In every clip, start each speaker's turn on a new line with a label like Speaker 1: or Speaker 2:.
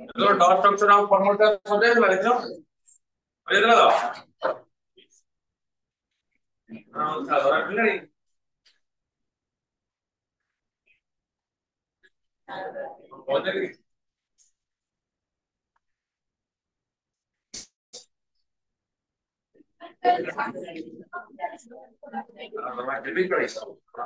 Speaker 1: तो dot structure of formula समझे थे बच्चों अरे इधर आओ हां साधारण नहीं बहुत है मैं डिलीट कर सकता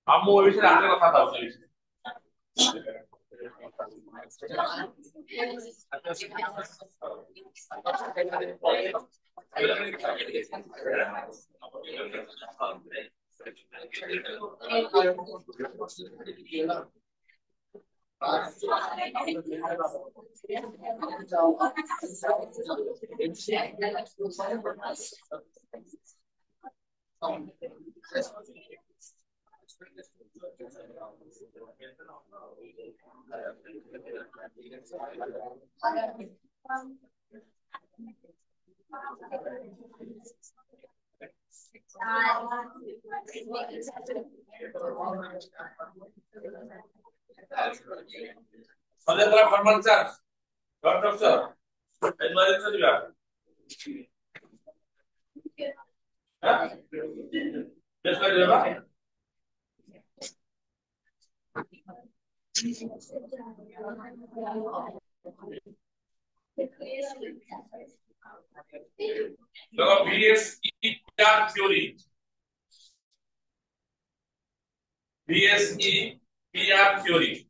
Speaker 1: हम वो विषय आगे बता था उस विषय समझे तेरा formal charge dot structure advice से दिया हां जस्ट कर देगा देखो बीएसई क्या theory BSE PR theory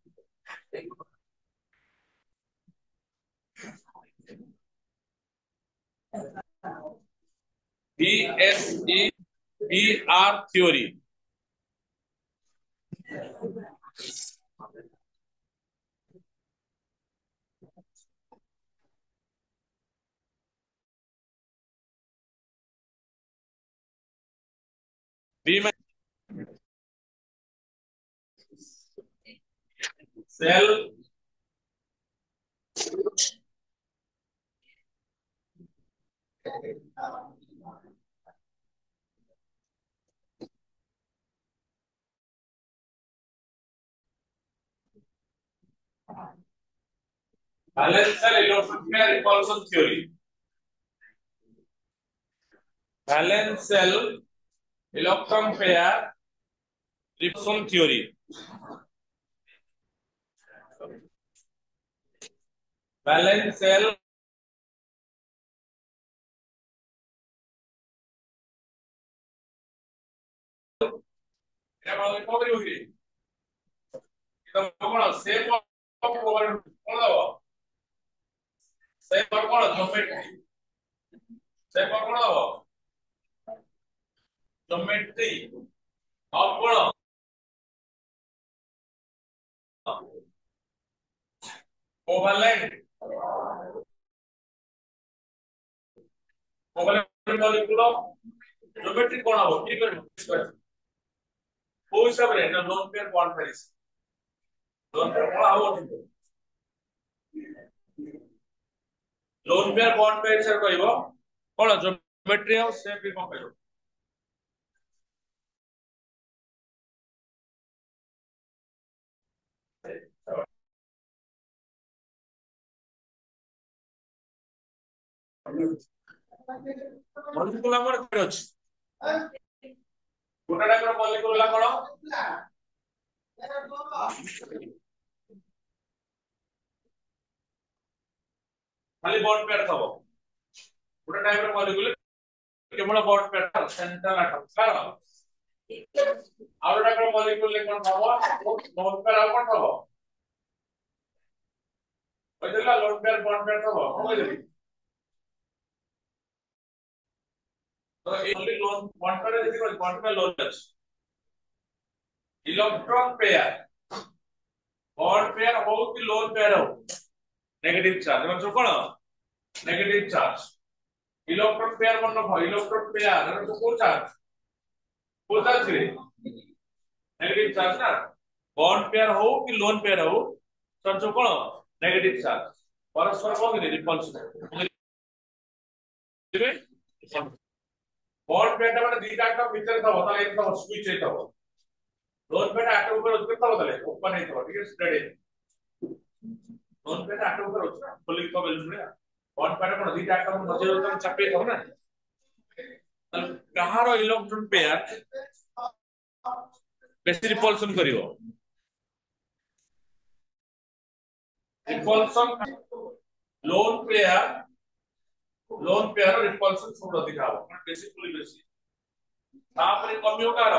Speaker 1: BSE PR theory B में shell valence shell electron pair repulsion theory valence shell electron pair repulsion theory valence shell क्या बात कौन होगी एकदम कौन सेफ ऑफ कौन दबो सेफ और कौन ज्योमेट्री सेफ और कौन दबो ज्योमेट्री और कौन कोवलेंट कोवलेंट मॉलिक्यूल ज्योमेट्री कौन हो ठीक है वो हिसाब रे ना loan pair bond Paris lone pair कौन हो loan pair bond pair sir कहबो कौन ज्योमेट्री और शेप भी कौन कहबो मॉलिक्यूल हमर केड अछि गोटा टाइप मॉलिक्यूल ला कोन खाली बॉन्ड पेयर थबो गोटे टाइप रो मॉलिक्यूल केवल बॉन्ड पेयर सेंट्रल एटम सार आउट टाइप रो मॉलिक्यूल ले कोन थबो बॉन्ड पेयर आ कोन थबो बदला लोन पेयर बॉन्ड पेयर थबो कोन देबी तो ओनली लोन बॉन्ड पेयर देखि बॉन्ड पेयर लोन अछि इलेक्ट्रॉन पेयर बॉन्ड पेयर हो कि लोन पेयर हो नेगेटिव चार्ज मतलब कोन नेगेटिव चार्ज इलेक्ट्रॉन पेयर मन रखो इलेक्ट्रॉन पेयर तो को चार्ज रे नेगेटिव चार्ज ना बॉन्ड पेयर हो कि लोन पेयर हो चार्ज कोन नेगेटिव चार्ज परस्पर कोन रिपल्सन बॉन्ड पेयर ता माने दीटा का भीतर था होता एक तो स्विच है तो लोन पेयर आटे ऊपर उसके तो होता है ओपन है तो ठीक है स्प्रेड है लोन पेयर आटे ऊपर होता है फुल तो बेलुन रे बॉन्ड पेयर कोन दीटा का मजे होता चपे हो ना कहारो इलेक्ट्रॉन पेयर बेसी रिपल्सन करिवो रिपल्सन लोन पेयर रिपल्सन सब अधिक हो बेसिकली बेसी तापर कमियो कार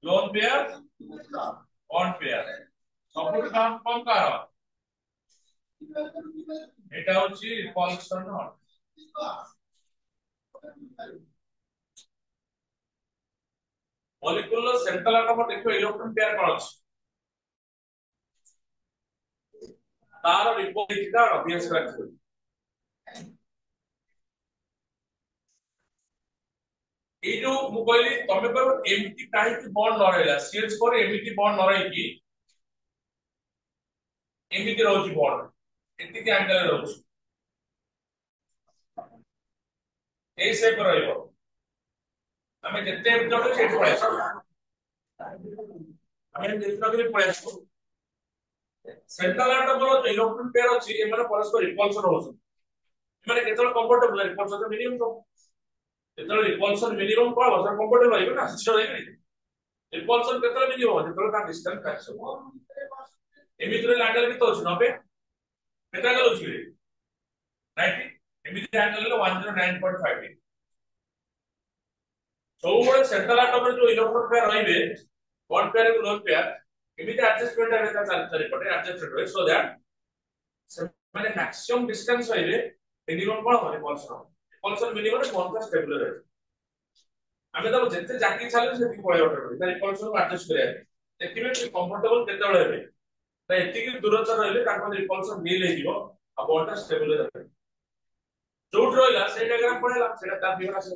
Speaker 1: लोन पेयर बॉन्ड पेयर सब काम कम कार এটা হচ্ছে repulsion not molecular central atom দেখো ইলেকট্রন পেয়ার কোন আছে তার রিপোর্টটা অভ্যাস রাখবে এই যে মু কইলি তমে কর এমটি কাহিকি বন্ড ন রহিলা সিএচ করে এমটি বন্ড ন রহি কি এমটি রହୁଛି বন্ড এতিকি অ্যাঙ্গেল রହୁଛି এই শেপ রহিব আমি যেতে এপিসোড সেট পড়ে আসো আমি যেতে পড়ে আসো सेंट्रल आटम रो इलेक्ट्रॉन पेयर अछि एमाने परस्पर रिपल्सन होछ एमाने केतल कंफर्टेबल रिपल्सन मिनिमम तो केतल रिपल्सन मिनिमम को होछ कंफर्टेबल होइबे ना सिस्टम है नहीं रिपल्सन केतल मिनिमम जेतल का डिस्टेंस मैक्सिमम एमिटर एंगल भी तो अछि 90 केतल एंगल अछि 90 एमिटर एंगल 109.5 सब बड़े सेंट्रल आटम रे जो इलेक्ट्रॉन पेयर रहिबे बॉन्ड पेयर को लोन पेयर एमिटर एडजस्टमेंट रे का चारि पटे एडजस्टमेंट रहे सो दैट माने मैक्सिमम डिस्टेंस होइले मिनिमम कोन होले रिपल्सन मिनिमम कोन का स्टेबल रहे आमे तो जते जाकी चालू से पळे ऑर्डर करी रिपल्सन को एडजस्ट करिया एतिमे कंफर्टेबल केते बळे हेबे त एतिकी दूरता रहले ताको रिपल्सन मिल हे जिवो आ बॉन्ड स्टेबल रहे जोट रहला से डायग्राम पळेला सेटा ता फिगर आसे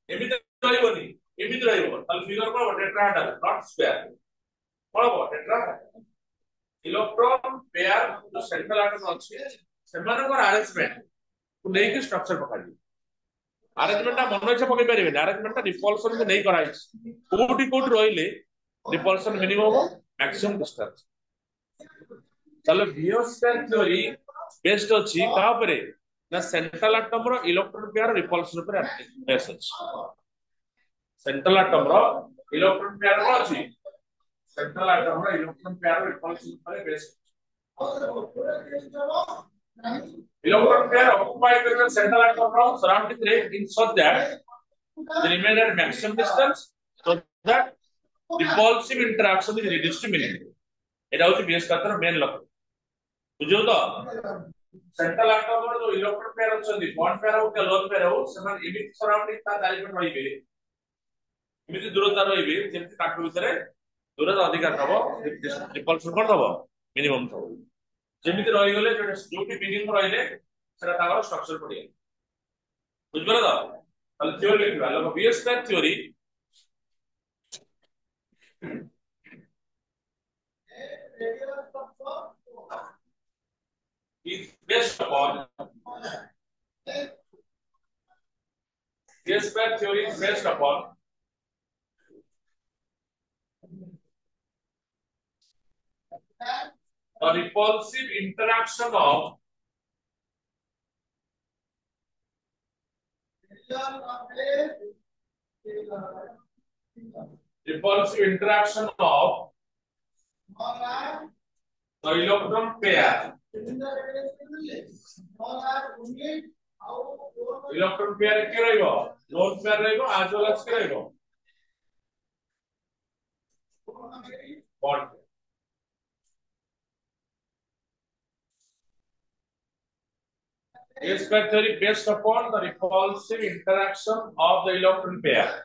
Speaker 1: एमिति रहइबोनी एमिति रहइबो ताल फिगर को tetrahedral not square cone tetra electron pair जो सेंट्रल आटम अछि सेमानकर अरेंजमेंट को नै के स्ट्रक्चर पकाई अरेंजमेंट मन इच्छा पकई पारे अरेंजमेंट रिपल्सन को नहीं कराई कोठी कोठी रहिले रिपल्सन मिनिमम मैक्सिमम डिस्टेंस चलो बियोस्फीयर थ्योरी बेस्ड अछि का परे ना सेंट्रल आटम रो इलेक्ट्रॉन पेयर रिपल्सन पर बेस्ड अछि सेंट्रल आटम रो इलेक्ट्रॉन पेयर को अछि सेंट्रल आटम रो इलेक्ट्रॉन पेयर रिपल्सन पर based electron pair occupied with the central atom from surrounding ray in such that they remain at maximum distance so that repulsive interaction is reduced to minimum এটা হচ্ছে base কাটার main লক্ষ্য বুঝছো তো central atom র जो electron pair অছন্তি bond pair হোক lone pair হোক সেমান emit সরাউন্ডিং তা চারিপট রহিবে ইমিট দূরতা রহিবে যেমতি তাক ভিতরে দূরতা অধিক থব রিপলশন কোন থব মিনিমাম থব যেমিতি রহি গলে যোটি বিগিং রহিলে সেটা তার স্ট্রাকচার পড়িয়া বুঝবো তো তাহলে থিওরি লিখবা log BSR theory is based upon biospheric theory is based upon the repulsive interaction of the electron pair electron pair के रहइबो लोन पेयर रहइबो as well as के रहइबो bond is theory based upon the repulsive interaction of the electron pair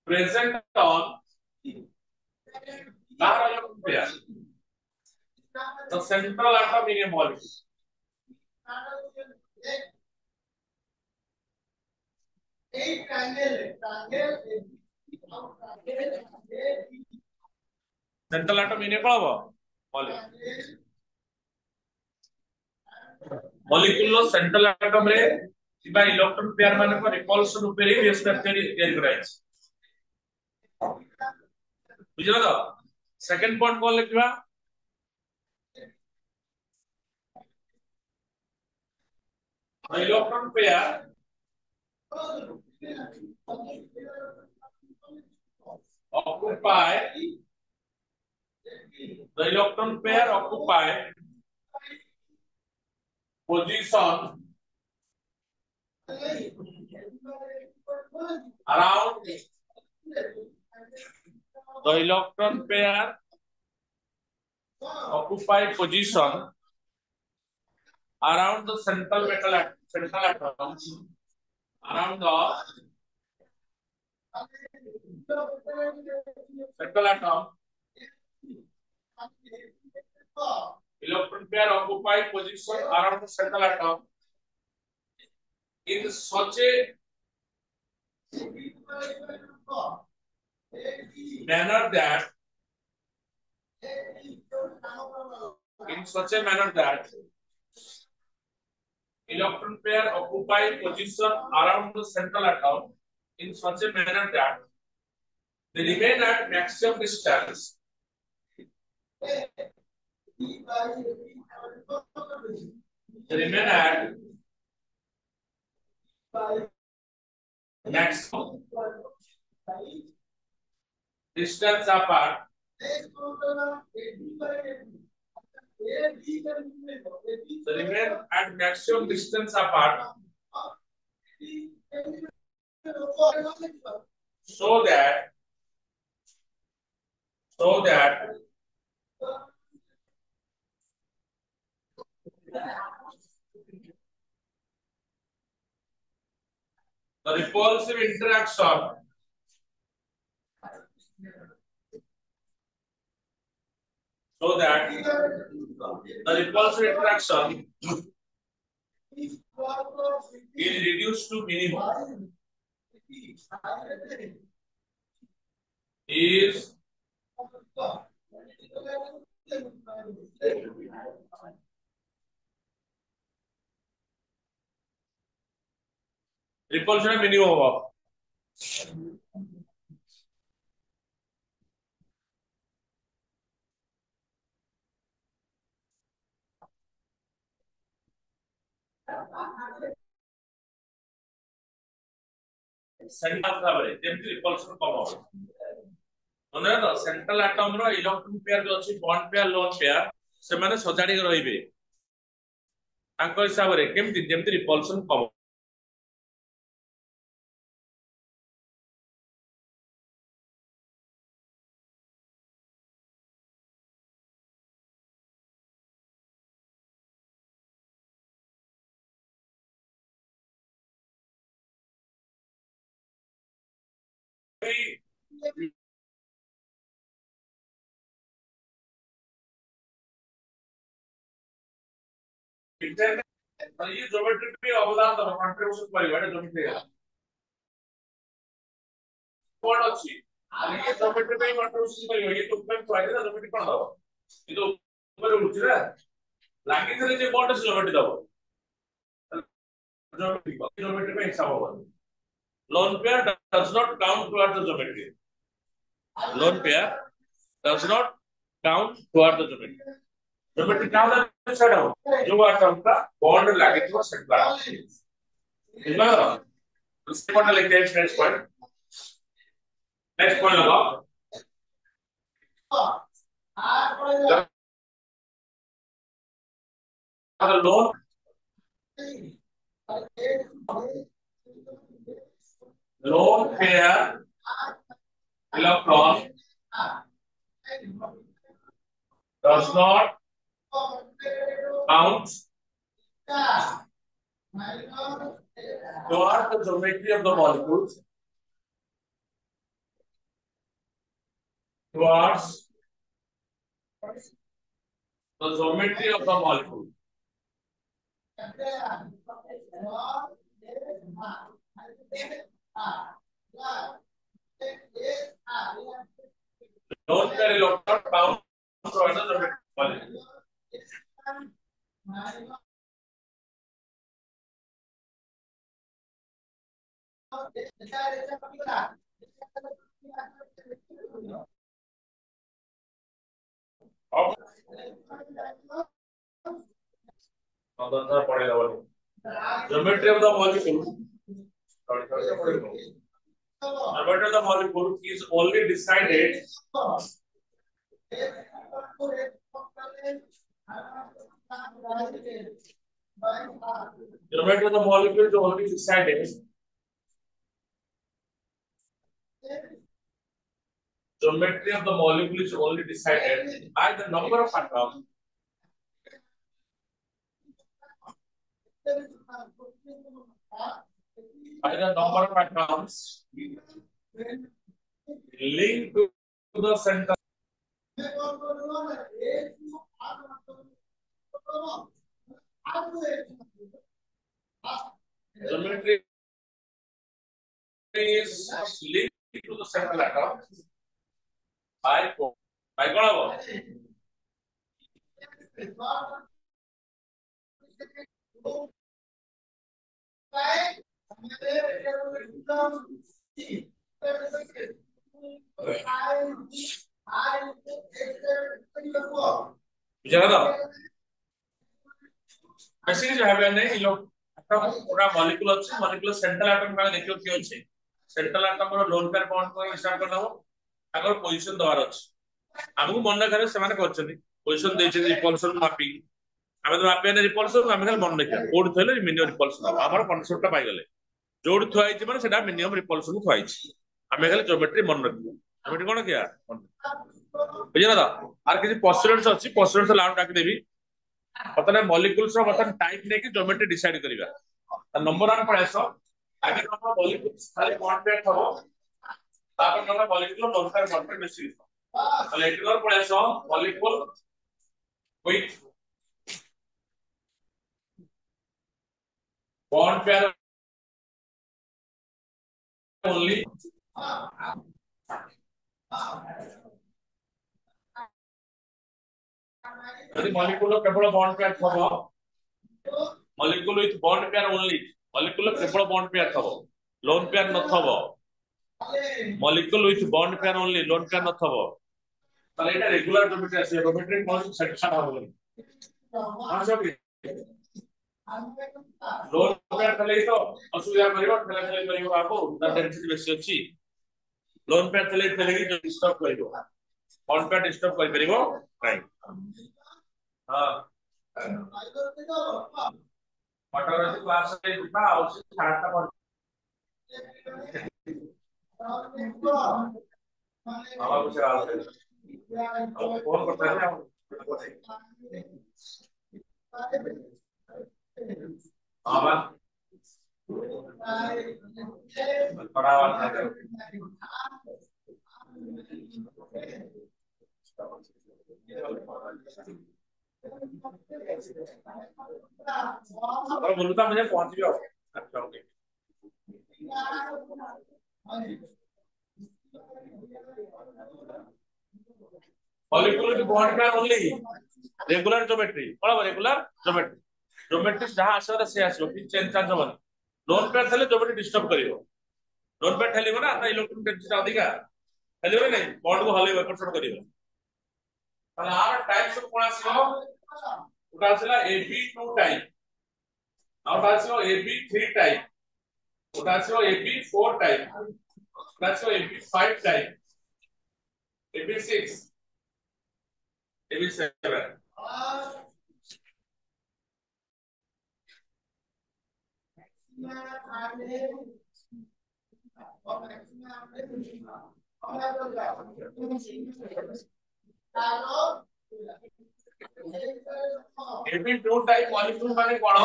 Speaker 1: present on the electron pair the central atom in a molecule central atom in a molecule central atom रे किबा electron pair माने को repulsion ऊपर ही base करके तैयारी कराइछ बुझलो तो second point कोन लिखबा electron pair occupy the electron pair occupy position around the electron pair occupy position around the central atom around the central atom electron pair occupy position around the central atom in such a manner that electron pair occupy position around the central atom in such a manner that they remain at maximum distance maximum distance apart they remain at maximum distance apart so that the repulsive interaction is reduced to minimum is repulsion minimum होगा central भाबरे जेमति repulsion कम हो ओने तो central atom रो electron pair जो अछि bond pair lone pair से माने सजाडी के रहिबे तांको हिसाब रे केमति जेमति रिपल्सन कम ये ज्योमेट्री पे अवदान दो कंट्रीब्यूशन करियो एटा ज्योमेट्री है कोड अछि आणि ये ज्योमेट्री पे कंट्रीब्यूशन करियो ये तो पे फायदा ज्योमेट्री कोन दो ये तो ऊपर उठछ रे लागी थरे जे बॉन्ड ज्योमेट्री दो ज्योमेट्री पे हिसाब होगा lone pair does not count towards the geometry lone pair does not count towards the geometry geometry क्या होता है छड़ा जो आटम का बॉन्ड लागे तो सेंट्रल इतना दूसरे पॉइंट लेते हैं नेक्स्ट पॉइंट लगाओ the lone pair electron does not count toward the geometry of the molecules towards the geometry of the molecule. Lone pair electron bound towards the geometry of the molecule. Geometry of the molecule. Geometry of the molecule is only decided geometry of the molecule is only decided geometry of the molecule is only decided by the number of atoms linked to the center. Geometry is linked to the central atom by what? Basically जो है नहीं लोग पूरा molecule अच्छे molecule central atom का देखियो कि अच्छे सेंट्रल एटम रो लोन पेयर बॉन्ड को स्टार्ट कर दबो अगर पोजीशन दवार अछि हमहु मन करे से माने करछथि पोजीशन देछि रिपल्सन मैपिंग हमें तो मैप ने रिपल्सन हमें खाली मन देखिया कोड थले मिनिमम रिपल्सन हमर कांसेप्ट पाई गेले जोड थुआई छि माने सेटा मिनिमम रिपल्सन थुआई छि हमें खाली ज्योमेट्री मन रखियो ज्योमेट्री कोन किया बुझिना दा आर किछि पोस्टुलेट्स अछि पोस्टुलेट्स लाउंड डाक देबी पता मॉलिक्यूल्स रो पता टाइप ने कि ज्योमेट्री डिसाइड करिवा नंबर 1 पळेसो आगे नंबर मॉलिक्यूल्स खाली बॉन्ड पेयर थबो तापर number molecule lone pair bond pair बेसी ताले एटिनर पळेसो molecule with bond pair only यदि मॉलिक्यूल केवल बॉन्ड पेयर थबो molecule with bond pair only molecule केवल बॉन्ड पेयर थबो लोन पेयर न थबो molecule with bond pair only lone pair न थबो ताले एटा रेगुलर ज्योमेट्री आसे ज्योमेट्री कौन सेक्शन होबो हां सब लोन पेयर तले तो असुविधा करिवो तले तले करिवो आपो ता डेंसिटी बेसी अछि लोन पेयर तले कि डिस्टर्ब करिवो बॉन्ड पेयर डिस्टर्ब करि परिवो नाही हां मटर क्लास रे दिबा औसी छाडता पड़ बाबा कुछ हाल है फोन करता है बाबा बड़ा वाला है और बोलता मुझे पहुंच गया अच्छा ओके मॉलिक्यूल की bond pair only regular geometry बड़ा रेगुलर ज्योमेट्री ज्योमेट्री जहां आसो से आसो कि चेंज चांस होबन लोन पेयर थले ज्योमेट्री डिस्टर्ब करिवो लोन पेयर थले ना त इलेक्ट्रॉन डेंसिटी अधिका थले नहीं बॉन्ड को हले वेपर शॉट करिवो ताला आर टाइप्स ऑफ कोन आसीबो उटा आसीला AB2 type out आसीबो AB3 type उटा आसीबो AB4 टाइप उटा आसीबो AB5 type AB6 AB7 AB2 type molecule माने कोन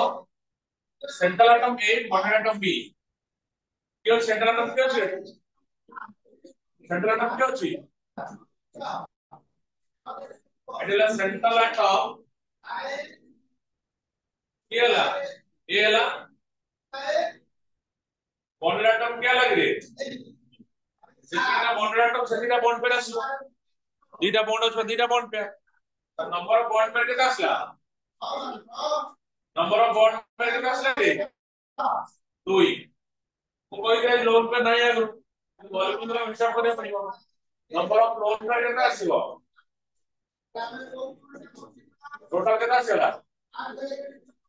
Speaker 1: central atom A bonded atom B क्यों सेंट्रल एटम क्यों छै सेंट्रल एटम क्यों छै एडिला सेंट्रल एटम केला एला बॉन्डेड एटम क्या लग रे सेटिना बॉन्डेड एटम सेटिना बॉन्ड पे आसलो दीटा बॉन्ड पे नंबर ऑफ बॉन्ड पे केता आसला नंबर ऑफ बॉन्ड पे केता आसला रे 2 ମୁଁ କହିଲି ଲୋନ୍ पे नहीं आगु मॉलिक्यूल ର हिसाब କରିବା ପଡିବ नंबर ऑफ लोन पे केता ଆସିବ टोटल केता ଆସିला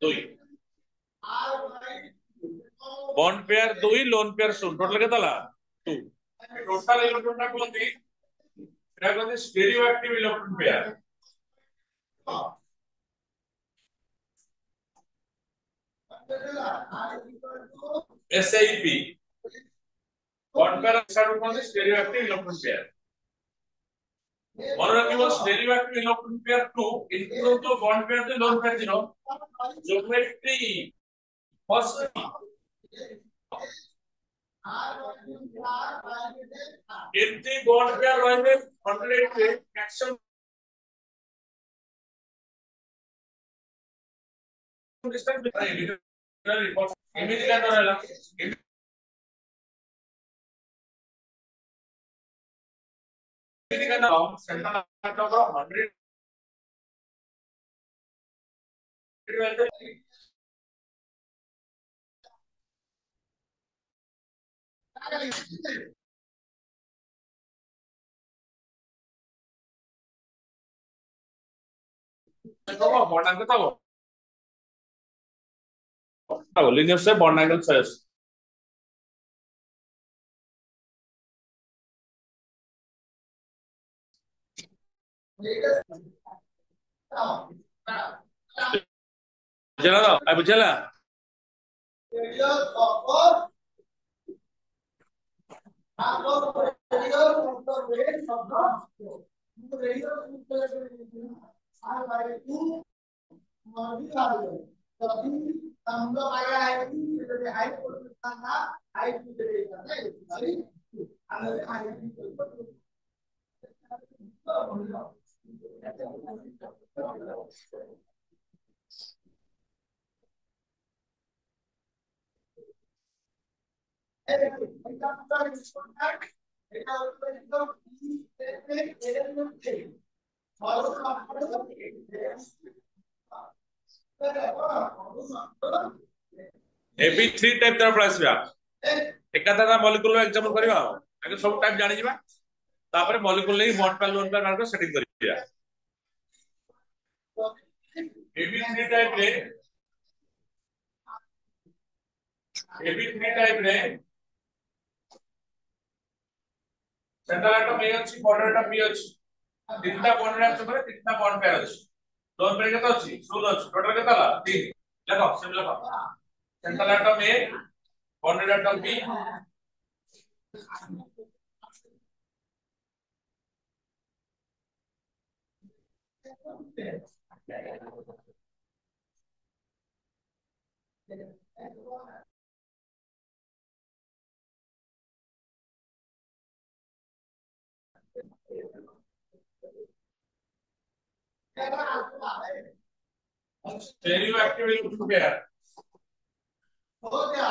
Speaker 1: 2 bond pair 2 lone pair 0 total केता ला 2 टोटल इलेक्ट्रॉन टा कोनती एटा कोनती stereo active electron pair SAP bond pair हिसाब कोनती stereo active electron pair one of your stereo active electron pair 2 include the bond pair the lone pair 0 geometry first if the bond pair ରହିବେ 108 पे maximum distance between image क्या रहेगा image का नाम central atom का 100 तो bond angle तो linear से बॉन्ड एंगल साइज बुझला अब बुझला AB3 टाइप तरफ आसीबा एकाता मॉलिक्यूल एग्जांपल करबा आगे सब टाइप जानि जिबा तापर मॉलिक्यूल नै बॉन्ड पर लोन पर मार्क सेटिंग करिया AB3 टाइप रे सेंट्रल एटम ए अछि बॉर्डर एटम बी अछि तीनटा बॉन्ड एटम रे तीनटा बॉन्ड पेयर अछि लोन पेयर केता अछि 16 अछि टोटल केता ला 3 देखो सब देखो central atom A bonded atom B stereo active electron pair हो गया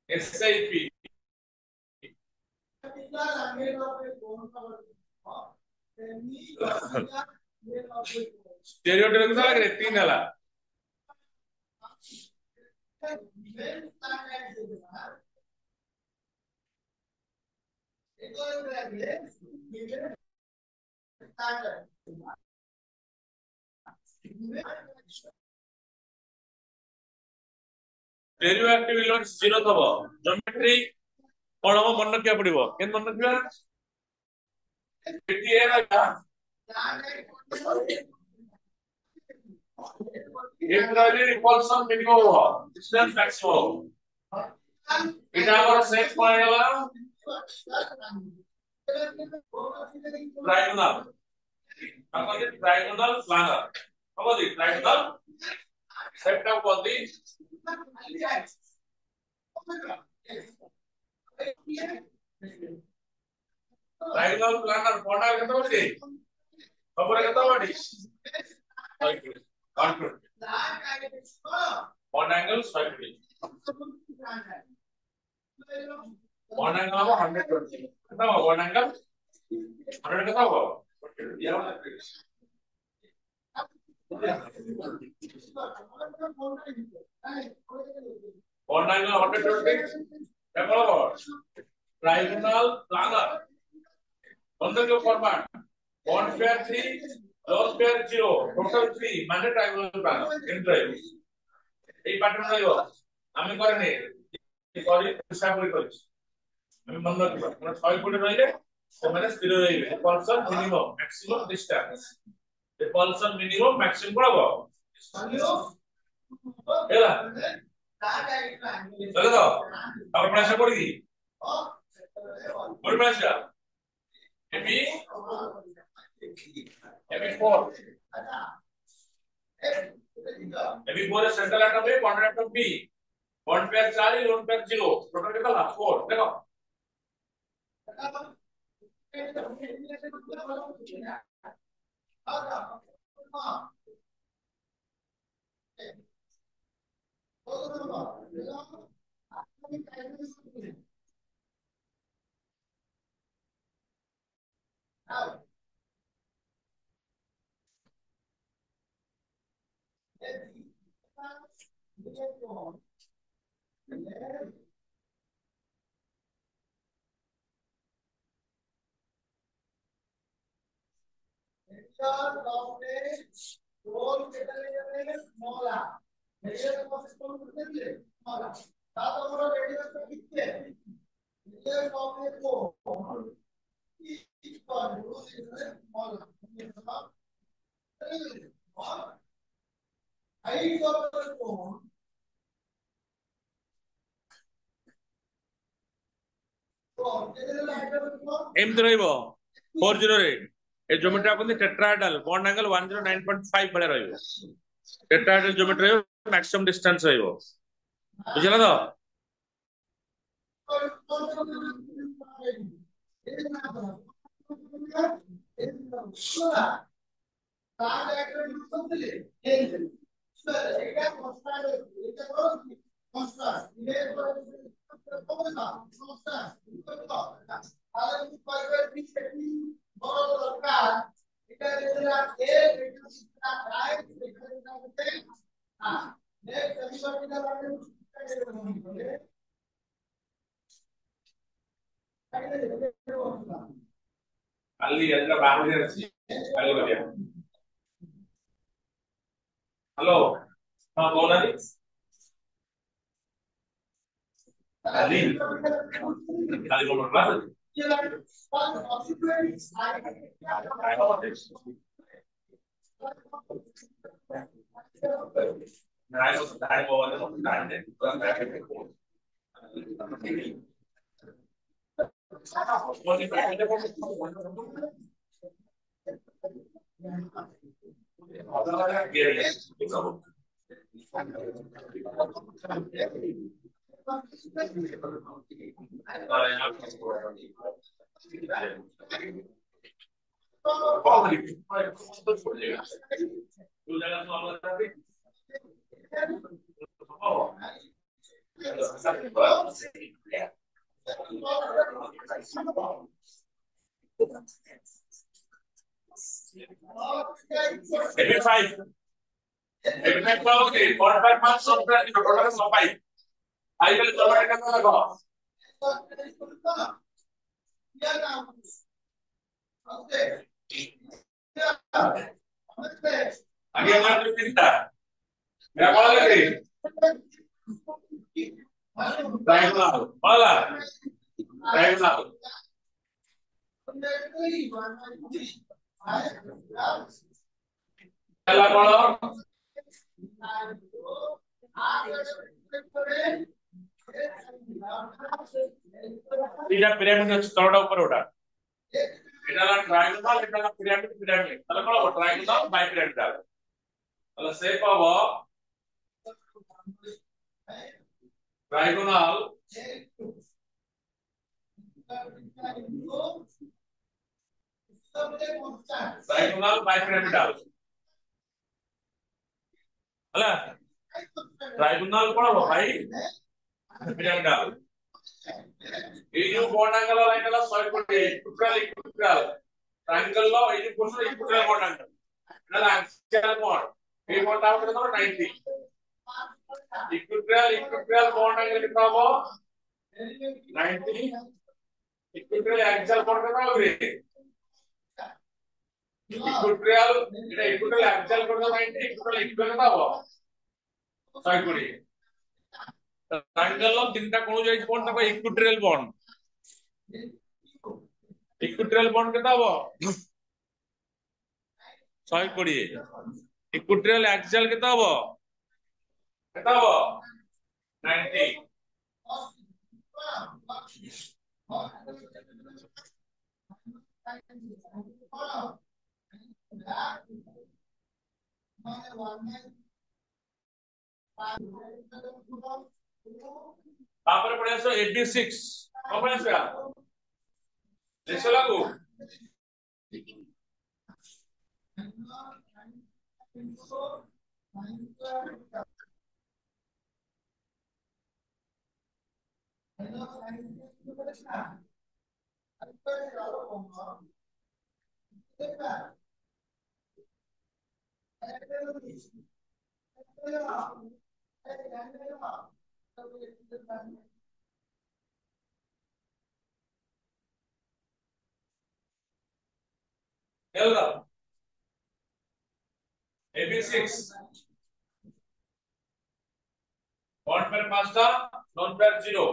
Speaker 1: SIP स्टेरियो टेबल के लगे 3 हला स्टेरियो एक्टिव इलेक्ट्रॉन 0 थबो ज्योमेट्री कोन हम मन क्या पड़िबो केन मन रखिबा एटी ए रहला repulsion minimum, distance maximum. এটা আমরা সেট করে গেলাম trigonal. আমাদের trigonal planar. আমাদের trigonal সেটটা বলতে trigonal planar কোণটা কত বলতে? খবরে কত বলতে? 120. One angle 520. One angle 120. Kata one angle 100 kata apa? Ya mana? One angle 120. Apa? Trigonal planar. Banda kyo format? One pair 3, lone pair 0, total 3. Mane trigonal planar. Entry. এই pattern হইলো আমি করে নেই করি হিসাব করি আমি মনে রাখব মানে 6 ফুটে রইলে মানে স্থির হয়ে যাবে repulsion minimum maximum distance repulsion minimum maximum পড়াবো এলা চলো তো আবার প্রশ্ন করি দি কোন প্রশ্ন এবি 4 এবি 4 এর central atom A bond atom B one pair 4 lone pair 0 total कितना 4 देखो এমতি রইব 408 এই জিওমেট্রি আপনি টেট্রাহেড্রাল বন্ড অ্যাঙ্গেল 109.5 বলে রইব টেট্রাহেড্রাল জিওমেট্রি ম্যাক্সিমাম ডিসটেন্স রইব বুঝলা তো ಅಲ್ಲಿ ಎಲ್ಲ ಬಾಂಗ್ಲಿ ರಚಿ ಅಲ್ಲಿ ಬದಿಯ ಹಲೋ ಹಾ ಕೋನರಿ ಅಲ್ಲಿ ಅಲ್ಲಿ ಬೋಲ್ class Every 5 okay 45 months of the total is 5 I will provide another go आगे हमारे लिए कितना मेरा कॉल लगे trigonal वाला trigonal ହେଲା କଣ ଦିଟା ପିରାମିଡ ଅଛି ତଳଟା ଉପରେ ଗୋଟା এটা হলো ট্রায়াঙ্গল এটা হলো পিরামিড পিরামিড তাহলে কোন হবে ট্রায়াঙ্গল বাই পিরামিডাল তাহলে সে পাবো ট্রায়াঙ্গল ট্রায়াঙ্গল বাই পিরামিডাল ହେଲା ট্রায়াঙ্গল কোন হবে ভাই পিরামিডাল এই যে বর্ড অ্যাঙ্গেল লাইন হলো 100 কোটি ইকুয়াল ইকুয়াল ট্রায়াঙ্গল লো এই যে কোন ইকুয়াল বর্ড অ্যাঙ্গেল এটা আক্সিয়াল বর্ড এই বর্ডটা হবে কত 90 ইকুয়াল বর্ড অ্যাঙ্গেল কত হবে 90 ইকুয়াল অ্যাক্সিয়াল বর্ড কত হবে ইকুয়াল এটা ইকুয়াল অ্যাক্সিয়াল বর্ড 90 ইকুয়াল কত হবে 100 কোটি ট্রায়াঙ্গল লো তিনটা কোণ যাইছে কোন তাকো ইকুয়াল বন্ড ইকুয়াল বন্ড কত হবে 100 কোটি ইকুয়াল অ্যাক্সিয়াল কত হবে কত হবে 90 তারপরে পড়ে আসো 86 কত আসবে দেখছো লাগু এলদা 86 1 per 5টা non per 0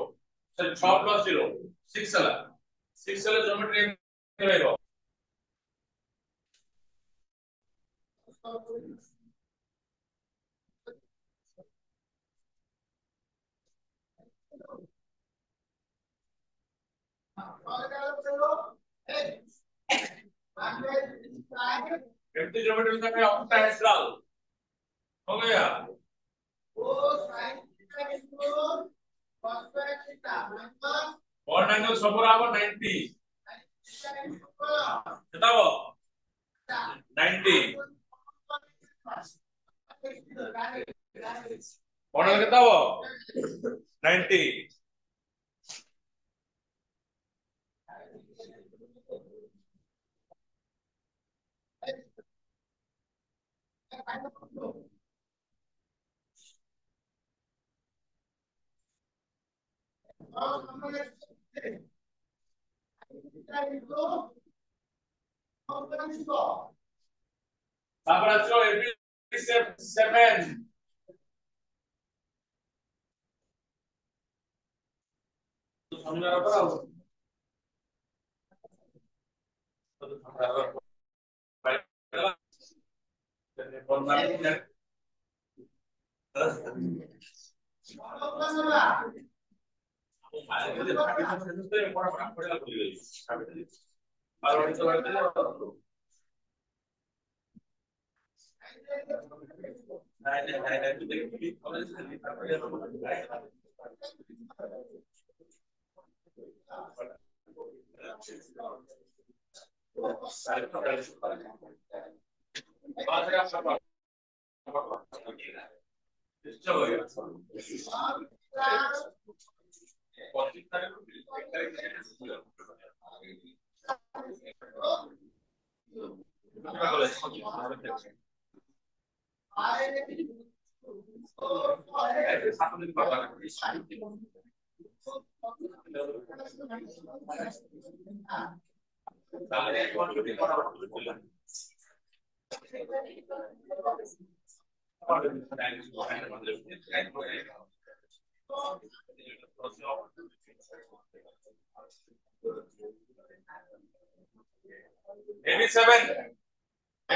Speaker 1: সরি 6 plus 0 6 ହେଲା 6 ହେଲା জিওমেট্রি ରହିବ एम्प्टी ज्योमेट्री का ऑक्टा हेड्रल हो गया बॉन्ड एंगल सब बराबर 90 बताओ 90 बॉन्ड एंगल कितना हो 90 তারপর আসো AP7 তো সমঝা করা হবে তো AB7